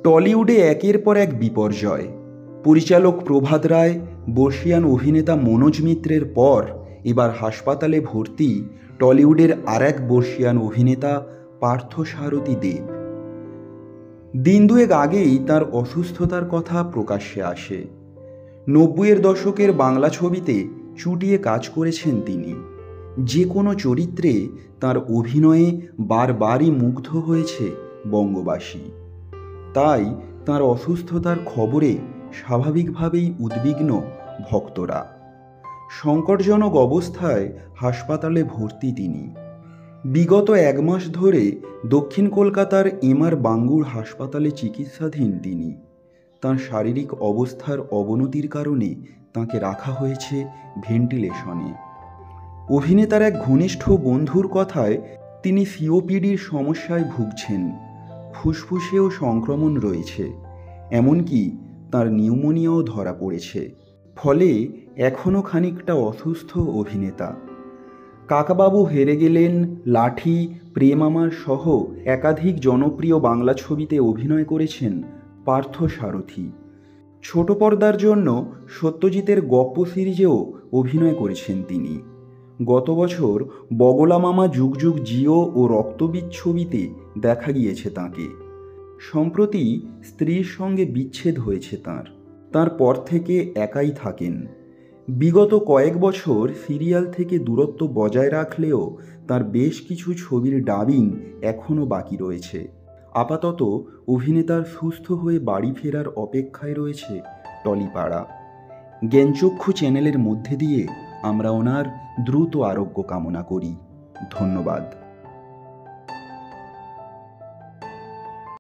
টলিউডে একের পর এক বিপর্যয়। পরিচালক প্রভাত রায়, বর্ষীয়ান অভিনেতা মনোজ মিত্রের পর এবার হাসপাতালে ভর্তি টলিউডের আর এক বর্ষীয়ান অভিনেতা পার্থসারথী দেব। দিন দুয়েক আগেই তার অসুস্থতার কথা প্রকাশ্যে আসে। ৯০-এর দশকের বাংলা ছবিতে চুটিয়ে কাজ করেছেন তিনি। যে কোনো চরিত্রে তার অভিনয়ে বারবারই মুগ্ধ হয়েছে বঙ্গবাসী। তাই তার অসুস্থতার খবরে স্বাভাবিকভাবেই উদ্বিগ্ন ভক্তরা। সংকটজনক অবস্থায় হাসপাতালে ভর্তি তিনি। বিগত ১ মাস ধরে দক্ষিণ কলকাতার এমআর বাঙ্গুর হাসপাতালে চিকিৎসাধীন তিনি। তাঁর শারীরিক অবস্থার অবনতির কারণে তাঁকে রাখা হয়েছে ভেন্টিলেশনে। অভিনেতার এক ঘনিষ্ঠ বন্ধুর কথায় তিনি সিওপিডির সমস্যায় ভুগছেন। ফুসফুসেও সংক্রমণ রয়েছে, এমনকি তার নিউমোনিয়াও ধরা পড়েছে। ফলে এখনও খানিকটা অসুস্থ অভিনেতা। কাকাবাবু হেরে গেলেন, লাঠি, প্রেম আমার সহ একাধিক জনপ্রিয় বাংলা ছবিতে অভিনয় করেছেন পার্থসারথী। ছোট পর্দার জন্য সত্যজিতের গপ্প সিরিজেও অভিনয় করেছেন তিনি। গত বছর বগলা মামা যুগ যুগ জিও ও রক্তবীজ ছবিতে দেখা গিয়েছে তাঁকে। সম্প্রতি স্ত্রীর সঙ্গে বিচ্ছেদ হয়েছে তার পর থেকে একাই থাকেন। বিগত কয়েক বছর সিরিয়াল থেকে দূরত্ব বজায় রাখলেও তার বেশ কিছু ছবির ডাবিং এখনও বাকি রয়েছে। আপাতত অভিনেতার সুস্থ হয়ে বাড়ি ফেরার অপেক্ষায় রয়েছে টলিপাড়া। জ্ঞানচক্ষু চ্যানেলের মধ্যে দিয়ে আমরা ওনার দ্রুত আরোগ্য কামনা করি। ধন্যবাদ।